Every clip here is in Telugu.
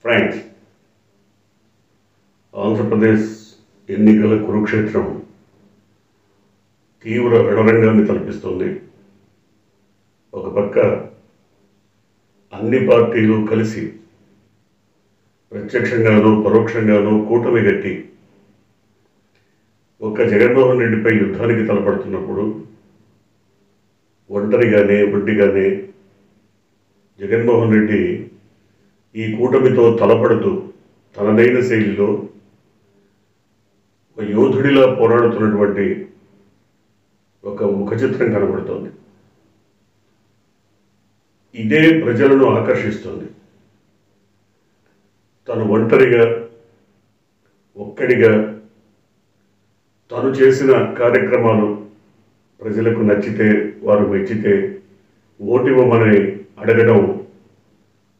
ఫ్రెండ్స్, ఆంధ్రప్రదేశ్ ఎన్నికల కురుక్షేత్రం తీవ్ర రణరంగాన్ని తలపిస్తోంది. ఒక పక్క అన్ని పార్టీలు కలిసి ప్రత్యక్షంగానూ పరోక్షంగానూ కూటమి గట్టి ఒక్క జగన్మోహన్ రెడ్డిపై యుద్ధానికి తలపడుతున్నప్పుడు ఒంటరిగానే వడ్డిగానే జగన్మోహన్ రెడ్డి ఈ కూటమితో తలపడుతూ తనదైన శైలిలో ఒక యోధుడిలా పోరాడుతున్నటువంటి ఒక ముఖ చిత్రం కనబడుతోంది. ఇదే ప్రజలను ఆకర్షిస్తుంది. తను ఒంటరిగా ఒక్కడిగా తను చేసిన కార్యక్రమాలు ప్రజలకు నచ్చితే వారు మెచ్చితే ఓటివ్వమని అడగడం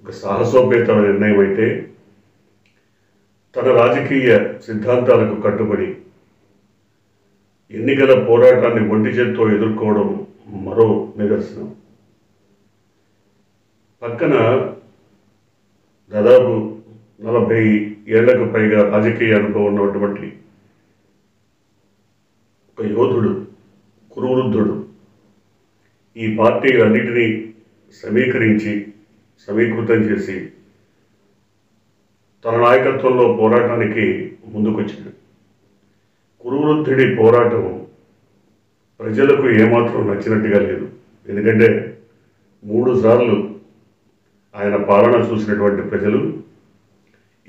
ఒక సాహసోపేత నిర్ణయం అయితే, తన రాజకీయ సిద్ధాంతాలకు కట్టుబడి ఎన్నికల పోరాటాన్ని ఒంటి చేత్తో ఎదుర్కోవడం మరో నిదర్శనం. పక్కన దాదాపు 40 ఏళ్లకు పైగా రాజకీయ అనుభవం ఉన్నటువంటి ఒక యోధుడు, కురువృద్ధుడు ఈ పార్టీలన్నిటినీ సమీకృతం చేసి తన నాయకత్వంలో పోరాటానికి ముందుకొచ్చాడు. కురువృద్ధుడి పోరాటం ప్రజలకు ఏమాత్రం నచ్చినట్టుగా లేదు. ఎందుకంటే 3 సార్లు ఆయన పాలన చూసినటువంటి ప్రజలు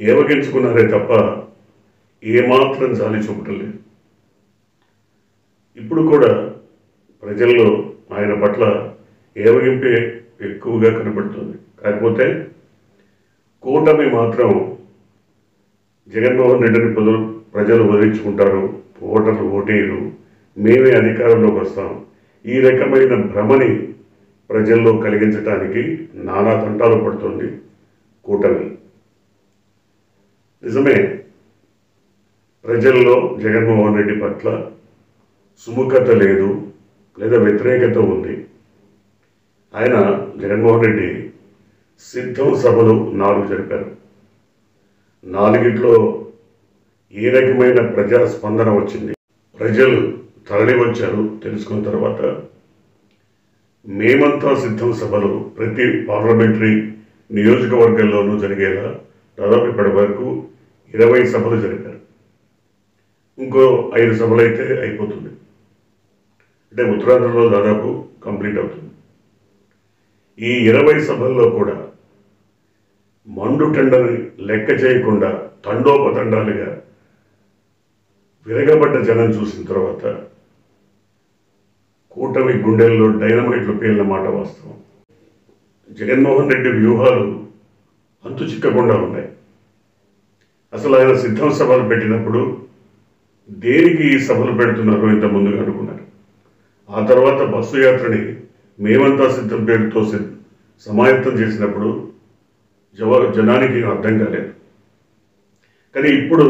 ఏవగించుకున్నారే తప్ప ఏమాత్రం జాలి చూపటం లేదు. ఇప్పుడు కూడా ప్రజల్లో ఆయన పట్ల ఏవగింపే ఎక్కువగా కనబడుతుంది. కాకపోతే కూటమి మాత్రం జగన్మోహన్ రెడ్డిని ప్రజలు వదిలించుకుంటారు, ఓటర్లు ఓటేయరు, మేమే అధికారంలోకి వస్తాం, ఈ రకమైన భ్రమని ప్రజల్లో కలిగించడానికి నానా తంటాలు పడుతుంది కూటమి. నిజమే, ప్రజల్లో జగన్మోహన్ రెడ్డి పట్ల సుముఖత లేదు లేదా వ్యతిరేకత ఉంది. ఆయన జగన్మోహన్ రెడ్డి సిద్ధం సభలు 4 జరిపారు. 4గిట్లో ఏ రకమైన ప్రజాస్పందన వచ్చింది, ప్రజలు తరలి వచ్చారు తెలుసుకున్న తర్వాత మేమంతా సిద్ధం సభలు ప్రతి పార్లమెంటరీ నియోజకవర్గంలోనూ జరిగేలా దాదాపు ఇప్పటి వరకు 20 సభలు జరిపారు. ఇంకో 5 సభలు అయితే అయిపోతుంది. అంటే ఉత్తరాంధ్రలో దాదాపు కంప్లీట్ అవుతుంది. ఈ 20 సభల్లో కూడా మండుటెండని లెక్క చేయకుండా తండోపతండాలుగా విరగబడ్డ జనం చూసిన తర్వాత కూటమి గుండెల్లో డైనమైట్లు పేలిన మాట వాస్తవం. జగన్మోహన్ రెడ్డి వ్యూహాలు అంతు చిక్కకుండా ఉన్నాయి. అసలు ఆయన సిద్ధం సభలు పెట్టినప్పుడు దేనికి ఈ సభలు పెడుతున్నారో ఇంత ముందుగా అనుకున్నారు. ఆ తర్వాత బస్సు యాత్రని మేమంతా సిద్ధం పేరుతో సమాయత్తం చేసినప్పుడు జనానికి అర్థం కాలేదు. కానీ ఇప్పుడు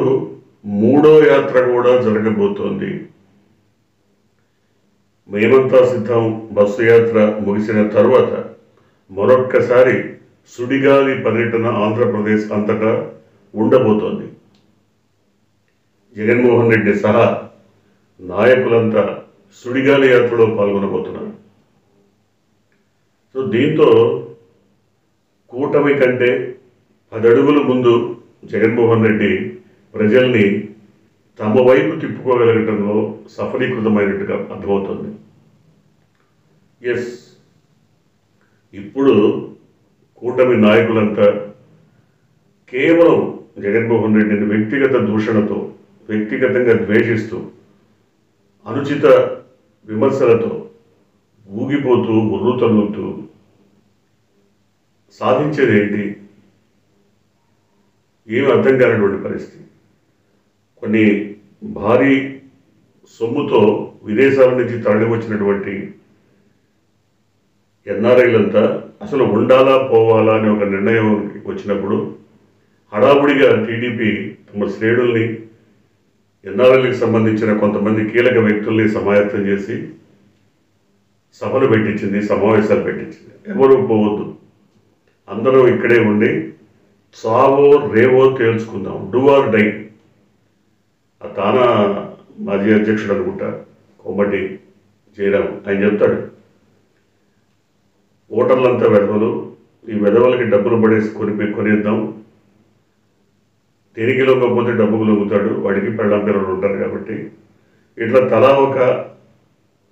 3వ యాత్ర కూడా జరగబోతోంది. మేమంతా సిద్ధం బస్సు యాత్ర ముగిసిన తర్వాత మరొక్కసారి సుడిగాలి పర్యటన ఆంధ్రప్రదేశ్ అంతటా ఉండబోతోంది. జగన్మోహన్ రెడ్డి సహా నాయకులంతా సుడిగాలి యాత్రలో పాల్గొనబోతున్నారు. సో దీంతో కూటమి కంటే 10 అడుగుల ముందు జగన్మోహన్ రెడ్డి ప్రజల్ని తమ వైపు తిప్పుకోగలగటంలో సఫలీకృతమైనట్టుగా అర్థమవుతుంది. ఎస్, ఇప్పుడు కూటమి నాయకులంతా కేవలం జగన్మోహన్ రెడ్డిని వ్యక్తిగత దూషణతో, వ్యక్తిగతంగా ద్వేషిస్తూ, అనుచిత విమర్శలతో ఊగిపోతూ ఉర్రుతల్లుతూ సాధించేది ఏంటి, ఏమి అర్థం కానటువంటి పరిస్థితి. కొన్ని భారీ సొమ్ముతో విదేశాల నుంచి తరలి వచ్చినటువంటి ఎన్ఆర్ఐలంతా అసలు ఉండాలా పోవాలా అనే ఒక నిర్ణయం వచ్చినప్పుడు హడావుడిగా టీడీపీ తమ శ్రేణుల్ని ఎన్ఆర్ఐలకు సంబంధించిన కొంతమంది కీలక వ్యక్తుల్ని సమాయత్తం చేసి సభలు పెట్టించింది, సమావేశాలు పెట్టించింది. ఎవరు పోవద్దు, అందరూ ఇక్కడే ఉండి చావో రేవో తేల్చుకుందాం, డూ ఆర్ డై. ఆ తానా మాజీ అధ్యక్షుడు అనుకుంటా కోమటి జయరాం, ఆయన చెప్తాడు, ఓటర్లంతా వెధవలు, ఈ వెధవలకి డబ్బులు పడేసి కొనిద్దాం, దేనికి లొంగకపోతే డబ్బుకు లొంగుతాడు, వాడికి పెళ్ళం పిల్లలు ఉంటారు కాబట్టి ఇట్లా తలా ఒక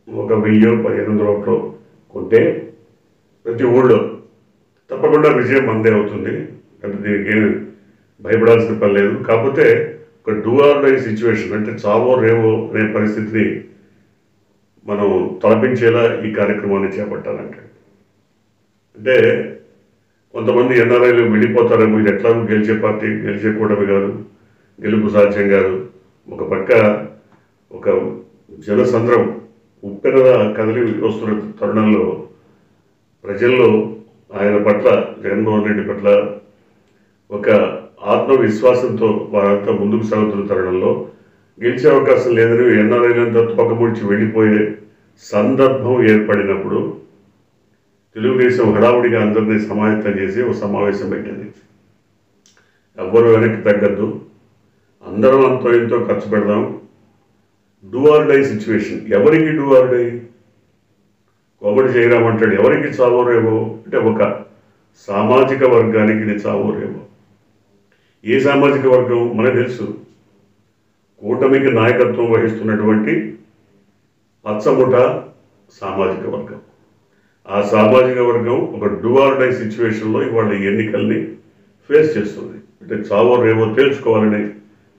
1000-1500 ఓట్లు కొంటే ప్రతి ఊళ్ళో తప్పకుండా విజయం మందే అవుతుంది. అంటే దీనికి ఏమి భయపడాల్సిన పని లేదు. కాకపోతే ఒక డూ ఆర్ డై సిచ్యువేషన్, అంటే చావో రేవో అనే పరిస్థితిని మనం తలపించేలా ఈ కార్యక్రమాన్ని చేపట్టాలంటే, అంటే కొంతమంది ఎన్ఆర్ఐలు వెళ్ళిపోతారేమో, ఇది ఎట్లాగో గెలిచే పార్టీ, గెలిచేకూడమే కాదు, గెలుపు సాధ్యం కాదు. ఒక పక్క ఒక జనసంద్రం ఉప్పెనలా కదిలి వస్తున్న తరుణంలో ప్రజల్లో ఆయన పట్ల, జగన్మోహన్ రెడ్డి పట్ల ఒక ఆత్మవిశ్వాసంతో వారంతా ముందుకు సాగుతున్న తరుణంలో గెలిచే అవకాశం లేదని ఎన్ఆర్ఐలంతా తోకముడిచి వెళ్ళిపోయే సందర్భం ఏర్పడినప్పుడు తెలుగుదేశం హడావుడిగా అందరినీ సమాయత్తం చేసి ఒక సమావేశం పెట్టింది. ఎవ్వరూ వెనక్కి తగ్గద్దు, అందరం అంతో ఎంతో ఖర్చు పెడదాం, డూ ఆర్ డై సిచ్యువేషన్. ఎవరికి డూ ఆర్ డై? కోమటి జయరాం అంటాడు, ఎవరికి చావోరేవో అంటే ఒక సామాజిక వర్గానికి ఇది చావోరేవో. ఏ సామాజిక వర్గం మనకు తెలుసు, కూటమికి నాయకత్వం వహిస్తున్నటువంటి పచ్చముఠ సామాజిక వర్గం. ఆ సామాజిక వర్గం ఒక డూ ఆర్ డై సిచ్యువేషన్లో ఇవాళ ఎన్నికల్ని ఫేస్ చేస్తుంది. అంటే చావో రేవో తేల్చుకోవాలని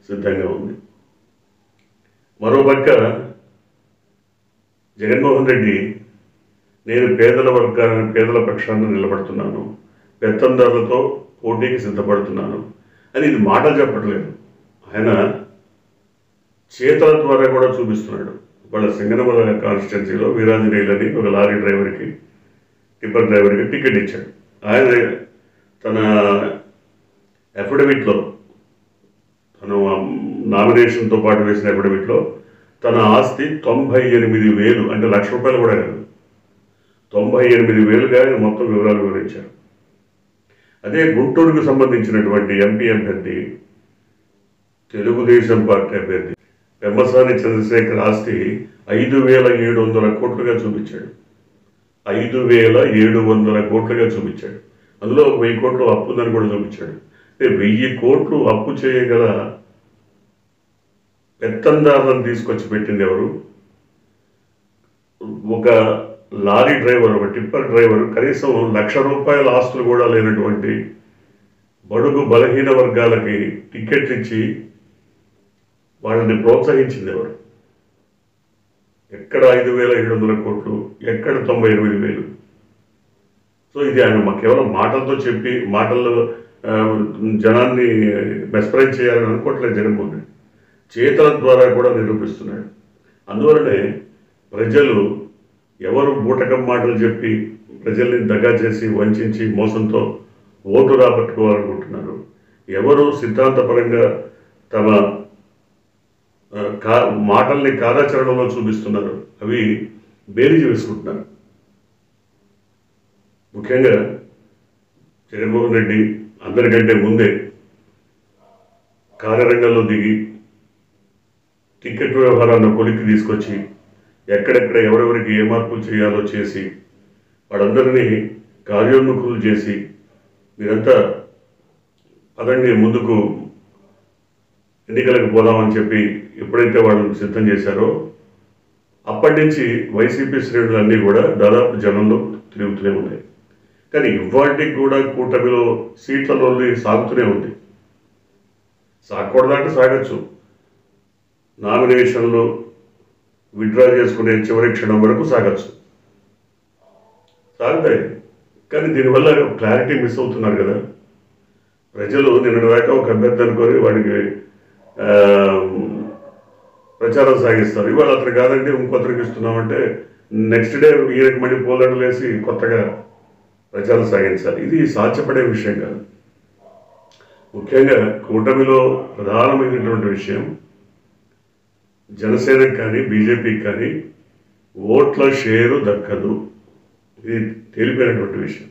సిద్ధంగా ఉంది. మరోపక్క జగన్మోహన్ రెడ్డి, నేను పేదల పక్షాన్ని నిలబడుతున్నాను, పెత్తందారులతో పోటీకి సిద్ధపడుతున్నాను అని ఇది మాటలు చెప్పట్లేదు, ఆయన చేతల ద్వారా కూడా చూపిస్తున్నాడు. వాళ్ళ సింగనమల కాన్స్టిట్యున్సీలో వీరాంజనేయులని ఒక లారీ డ్రైవర్కి, టిప్పర్ డ్రైవర్కి టికెట్ ఇచ్చాడు. ఆయన తన అఫిడవిట్లో, తను నామినేషన్తో పాటు వేసిన అఫిడవిట్లో తన ఆస్తి 98,000, అంటే ₹1,00,000 కూడా కాదు, 98,000గా ఆయన మొత్తం వివరాలు వివరించారు. అదే గుంటూరుకు సంబంధించినటువంటి ఎంపీ అభ్యర్థి, తెలుగుదేశం పార్టీ అభ్యర్థి పెమ్మసాని చంద్రశేఖర్ ఆస్తి 5,700 కోట్లుగా చూపించాడు. 5,700 కోట్లుగా చూపించాడు. అందులో 1,000 కోట్లు అప్పు ఉందని కూడా చూపించాడు. అంటే 1,000 కోట్లు అప్పు చేయగల పెత్తందారులను తీసుకొచ్చి పెట్టింది ఎవరు? ఒక లారీ డ్రైవర్, ఒక టిప్పర్ డ్రైవర్, కనీసం ₹1,00,000 ఆస్తులు కూడా లేనటువంటి బడుగు బలహీన వర్గాలకి టికెట్లు ఇచ్చి వాళ్ళని ప్రోత్సహించింది ఎవరు? ఎక్కడ 5,700 కోట్లు, ఎక్కడ 98,000? సో ఇది ఆయన కేవలం మాటలతో చెప్పి, మాటల్లో జనాన్ని మెస్పరైజ్ చేయాలని అనుకోవట్లేదు జగన్మోహన్ రెడ్డి, చేతల ద్వారా కూడా నిరూపిస్తున్నాడు. అందువలనే ప్రజలు ఎవరు బూటకం మాటలు చెప్పి ప్రజల్ని దగా చేసి వంచి మోసంతో ఓటు రాబట్టుకోవాలనుకుంటున్నారు, ఎవరు సిద్ధాంతపరంగా తమ మాటల్ని కార్యాచరణలో చూపిస్తున్నారు, అవి బేరీజు వేసుకుంటున్నారు. ముఖ్యంగా జగన్మోహన్ రెడ్డి అందరికంటే ముందే కార్యరంగంలో దిగి టికెట్ వ్యవహారాన్ని కొలిక్కి తీసుకొచ్చి ఎక్కడెక్కడ ఎవరెవరికి ఏ మార్పులు చేయాలో చేసి వాళ్ళందరినీ కార్యోన్ముఖులు చేసి, మీరంతా పదండి ముందుకు ఎన్నికలకు పోదామని చెప్పి ఎప్పుడైతే వాళ్ళని సిద్ధం చేశారో అప్పటి నుంచి వైసీపీ శ్రేణులన్నీ కూడా దాదాపు జనంలో తిరుగుతూనే ఉన్నాయి. కానీ ఇవాటికి కూడా కూటమిలో సీట్లలో సాగుతూనే ఉంది. సాగకూడదంటే సాగచ్చు, నామినేషన్లు విత్డ్రా చేసుకునే చివరి క్షణం వరకు సాగచ్చు, సాగుతాయి. కానీ దీనివల్ల క్లారిటీ మిస్ అవుతున్నారు కదా ప్రజలు. నిన్నటిదాకా ఒక అభ్యర్థి అనుకొని వాడికి ప్రచారం సాగిస్తారు, ఇవాళ అతను కాదంటే ఇంకొతరికి ఇస్తున్నామంటే నెక్స్ట్ డే ఈయనకి మళ్ళీ పోలండలు వేసి కొత్తగా ప్రచారం సాగించాలి. ఇది సాధ్యపడే విషయం కాదు. ముఖ్యంగా కూటమిలో ప్రధానమైనటువంటి విషయం, జనసేనకి కానీ బీజేపీకి కానీ ఓట్ల షేరు దక్కదు. ఇది తేలిపోయినటువంటి విషయం,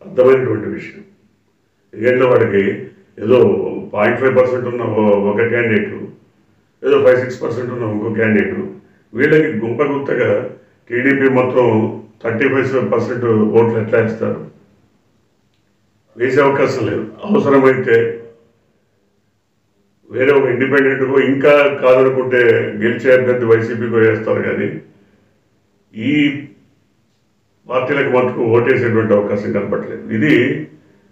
అర్థమైనటువంటి విషయం. ఎందుకంటే వాడికి ఏదో 0.5% ఉన్న ఒక క్యాండిడేటు, ఏదో 5-6% ఉన్న ఇంకో క్యాండిడేటు, వీళ్ళకి గుంపగుత్తగా టీడీపీ మొత్తం 35% ఓట్లు ఎట్లా వేస్తారు? వేసే అవకాశం లేదు. అవసరమైతే వేరే ఒక ఇండిపెండెంట్కో, ఇంకా కాదనుకుంటే గెలిచే అభ్యర్థి వైసీపీకో వేస్తారు. కానీ ఈ పార్టీలకు మటుకు ఓటేసేటువంటి అవకాశం కనపడలేదు. ఇది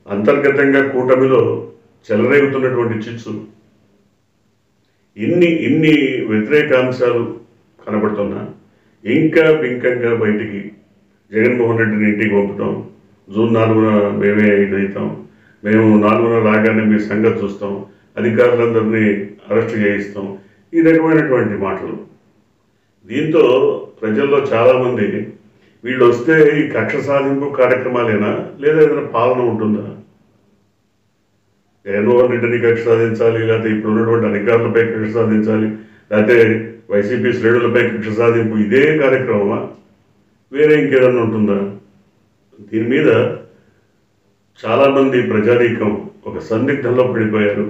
అంతర్గతంగా కూటమిలో చెలరేగుతున్నటువంటి చిచ్చు. ఇన్ని వ్యతిరేక అంశాలు కనబడుతున్నా ఇంకా బింకంగా బయటికి జగన్మోహన్ రెడ్డిని ఇంటికి పంపుతాం, జూన్ 4న మేమే ఇదవుతాం, మేము 4న రాగానే మీ సంగతి చూస్తాం, అధికారులందరినీ అరెస్ట్ చేయిస్తాం, ఈ రకమైనటువంటి మాటలు. దీంతో ప్రజల్లో చాలామంది వీళ్ళు వస్తే ఈ కక్ష సాధింపు కార్యక్రమాలేనా, లేదా ఏదైనా పాలన ఉంటుందా? జగన్మోహన్ రెడ్డిని కక్ష సాధించాలి, లేకపోతే ఇప్పుడు ఉన్నటువంటి అధికారులపై కక్ష సాధించాలి, లేకపోతే వైసీపీ శ్రేణులపై కక్ష సాధింపు, ఇదే కార్యక్రమమా? వేరే ఇంకేదన్నా ఉంటుందా? దీని మీద చాలామంది ప్రజానీకం ఒక సందిగ్ధంలో పడిపోయారు.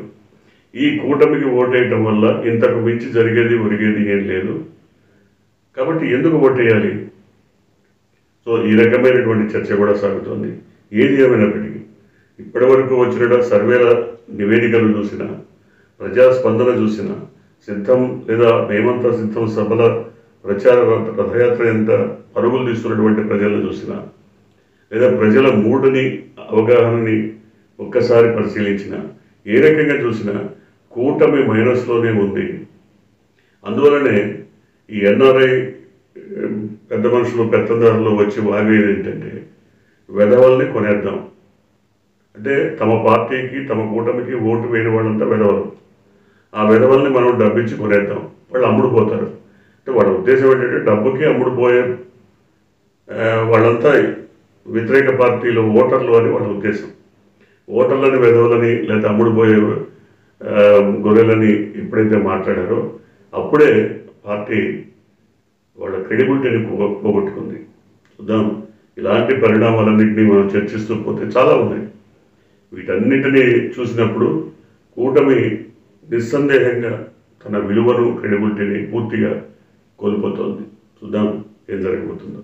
ఈ కూటమికి ఓటేయటం వల్ల ఇంతకు మించి జరిగేది ఒరిగేది ఏం లేదు, కాబట్టి ఎందుకు ఓటేయాలి? సో ఈ రకమైనటువంటి చర్చ కూడా సాగుతోంది. ఏది ఏమైనప్పటికీ ఇప్పటి వరకు వచ్చిన సర్వేల నివేదికలు చూసినా, ప్రజాస్పందన చూసినా, సిద్ధం లేదా మేమంతా సిద్ధం సభల ప్రచార రథయాత్ర ఎంత పరుగులు తీస్తున్నటువంటి ప్రజలను చూసినా, లేదా ప్రజల మూడుని అవగాహనని ఒక్కసారి పరిశీలించిన, ఏ రకంగా చూసినా కూటమి మైనస్లోనే ఉంది. అందువలనే ఈ ఎన్ఆర్ఐ పెద్ద మనుషులు పెత్తందారులు వచ్చి వాగేది ఏంటంటే, వెధవల్ని కొనేద్దాం అంటే, తమ పార్టీకి తమ కూటమికి ఓటు వేయని వాళ్ళంతా వెధవలు, ఆ వెధవల్ని మనం డబ్బిచ్చి కొనేద్దాం, వాళ్ళు అమ్ముడుపోతారు అంటే వాళ్ళ ఉద్దేశం ఏంటంటే డబ్బుకి అమ్ముడుపోయే వాళ్ళంతా వ్యతిరేక పార్టీలు ఓటర్లు అని వాళ్ళ ఉద్దేశం. ఓటర్లని వెధవలని లేదా అమ్ముడుపోయే గొర్రెలని ఎప్పుడైతే మాట్లాడారో అప్పుడే పార్టీ వాళ్ళ క్రెడిబిలిటీని పోగొట్టుకుంది. చూద్దాం, ఇలాంటి పరిణామాలన్నింటినీ మనం చర్చిస్తూ పోతే చాలా ఉన్నాయి. వీటన్నిటినీ చూసినప్పుడు కూటమి నిస్సందేహంగా తన విలువను క్రెడిబిలిటీని పూర్తిగా కోల్పోతోంది. చూద్దాం ఏం జరగబోతుందో.